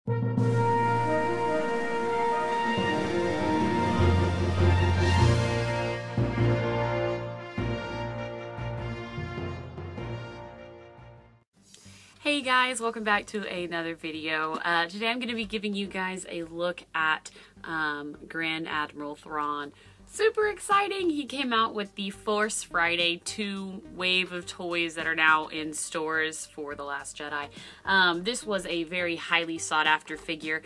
Hey guys, welcome back to another video. Today I'm going to be giving you guys a look at Grand Admiral Thrawn. Super exciting! He came out with the Force Friday 2 wave of toys that are now in stores for The Last Jedi. This was a very highly sought after figure.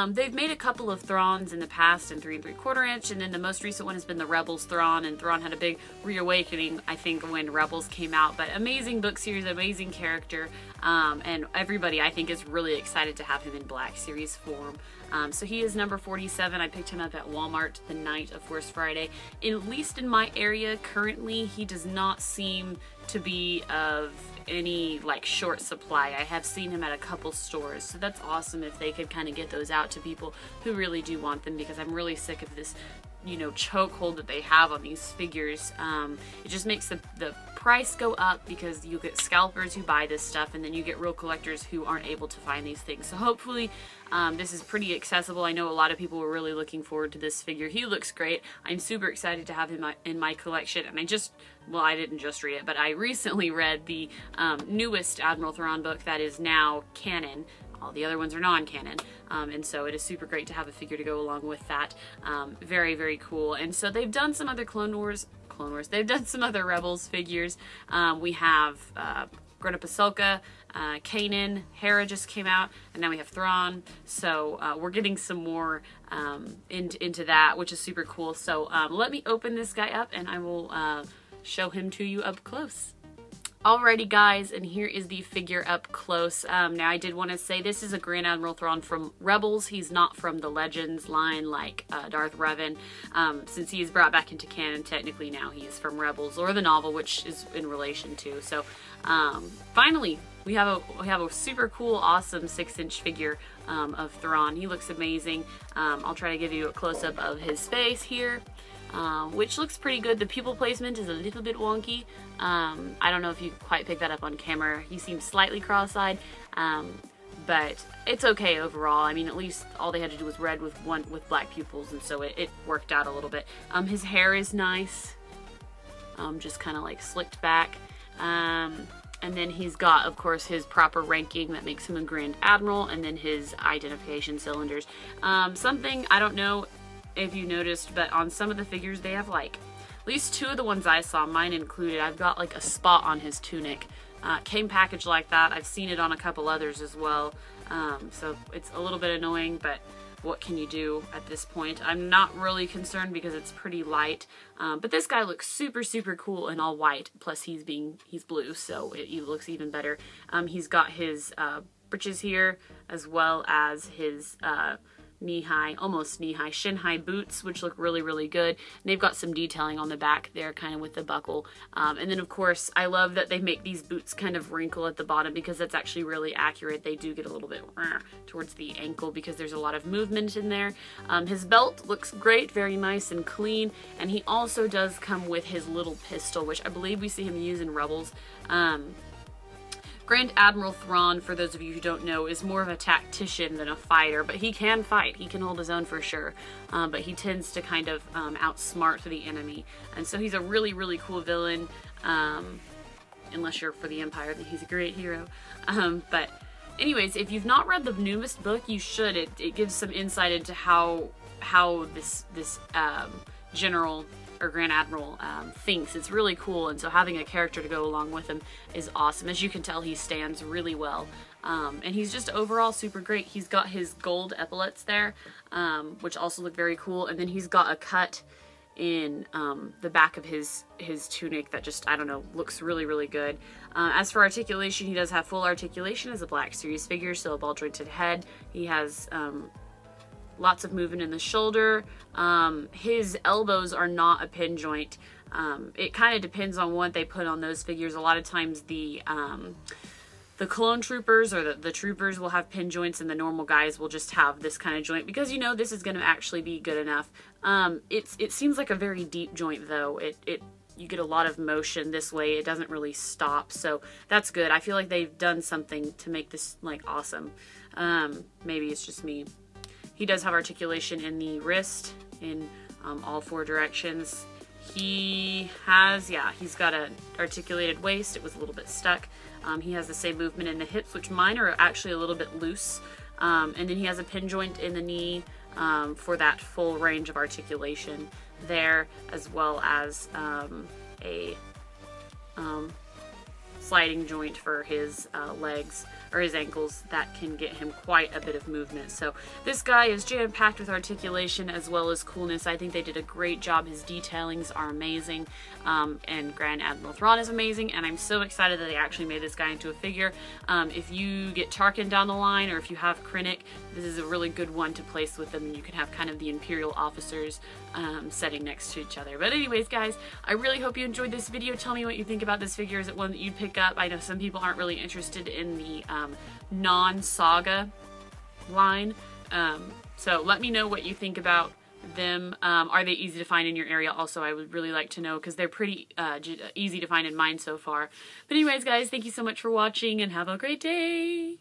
They've made a couple of Thrawns in the past in 3 3/4 inch, and then the most recent one has been the Rebels Thrawn, and Thrawn had a big reawakening, I think, when Rebels came out. But amazing book series, amazing character, and everybody, I think, is really excited to have him in Black Series form. So he is number 47. I picked him up at Walmart the night of Force Friday. At least in my area currently, he does not seem to be of any like short supply. I have seen him at a couple stores, so that's awesome if they could kind of get those out to people who really do want them, because I'm really sick of this, you know, chokehold that they have on these figures. It just makes the price go up because you get scalpers who buy this stuff, and then you get real collectors who aren't able to find these things. So hopefully this is pretty accessible. I know a lot of people were really looking forward to this figure. He looks great. I'm super excited to have him in my collection, and I didn't just read it, but I recently read the newest Admiral Thrawn book that is now canon. All the other ones are non-canon, and so it is super great to have a figure to go along with that. Very, very cool. And so they've done some other they've done some other Rebels figures. We have Greta Pasulka, Kanan, Hera just came out, and now we have Thrawn. So we're getting some more into that, which is super cool. So let me open this guy up, and I will show him to you up close. Alrighty guys, and here is the figure up close. Now I did want to say this is a Grand Admiral Thrawn from Rebels. He's not from the Legends line like Darth Revan. Since he is brought back into canon, technically now he is from Rebels, or the novel, which is in relation to. So finally we have a super cool, awesome 6-inch figure of Thrawn. He looks amazing. I'll try to give you a close-up of his face here. Which looks pretty good. The pupil placement is a little bit wonky. I don't know if you quite pick that up on camera. He seems slightly cross-eyed, but it's okay overall. I mean, at least all they had to do was red with black pupils, and so it worked out a little bit. His hair is nice, just kind of like slicked back. And then he's got, of course, his proper ranking that makes him a Grand Admiral, and then his identification cylinders. Something, I don't know if you noticed, but on some of the figures they have, like, at least 2 of the ones I saw, mine included, I've got like a spot on his tunic. Came packaged like that. I've seen it on a couple others as well. So it's a little bit annoying, but what can you do at this point? I'm not really concerned because it's pretty light. But this guy looks super, super cool in all white. Plus he's blue, so he looks even better. He's got his breeches here, as well as his knee-high, almost knee-high, shin-high boots, which look really, really good. And they've got some detailing on the back there, kind of with the buckle. And then, of course, I love that they make these boots kind of wrinkle at the bottom, because that's actually really accurate. They do get a little bit towards the ankle because there's a lot of movement in there. His belt looks great, very nice and clean. And he also does come with his little pistol, which I believe we see him use in Rebels. Grand Admiral Thrawn, for those of you who don't know, is more of a tactician than a fighter, but he can fight. He can hold his own for sure, but he tends to kind of outsmart the enemy. And so he's a really, really cool villain. Unless you're for the Empire, then he's a great hero. But anyways, if you've not read the newest book, you should. It gives some insight into how this general or Grand Admiral thinks. It's really cool, and so having a character to go along with him is awesome. As you can tell, he stands really well, and he's just overall super great. He's got his gold epaulets there, which also look very cool, and then he's got a cut in the back of his tunic that just, I don't know, looks really, really good. As for articulation, he does have full articulation as a Black Series figure, so a ball jointed head. He has lots of movement in the shoulder. His elbows are not a pin joint. It kind of depends on what they put on those figures. A lot of times the clone troopers or the troopers will have pin joints, and the normal guys will just have this kind of joint because, you know, this is going to actually be good enough. It seems like a very deep joint though. You get a lot of motion this way. It doesn't really stop, so that's good. I feel like they've done something to make this like awesome. Maybe it's just me. He does have articulation in the wrist in all 4 directions. He has, yeah, he's got an articulated waist. It was a little bit stuck. He has the same movement in the hips, which mine are actually a little bit loose. And then he has a pin joint in the knee for that full range of articulation there, as well as a sliding joint for his legs or his ankles that can get him quite a bit of movement. So this guy is jam-packed with articulation as well as coolness. I think they did a great job. His detailings are amazing, and Grand Admiral Thrawn is amazing, and I'm so excited that they actually made this guy into a figure. If you get Tarkin down the line, or if you have Krennic, this is a really good one to place with them. You can have kind of the Imperial officers sitting next to each other. But anyways, guys, I really hope you enjoyed this video. Tell me what you think about this figure. Is it one that you'd pick up? I know some people aren't really interested in the non-saga line, so let me know what you think about them. Are they easy to find in your area? Also, I would really like to know, because they're pretty easy to find in mine so far. But anyways, guys, thank you so much for watching, and have a great day!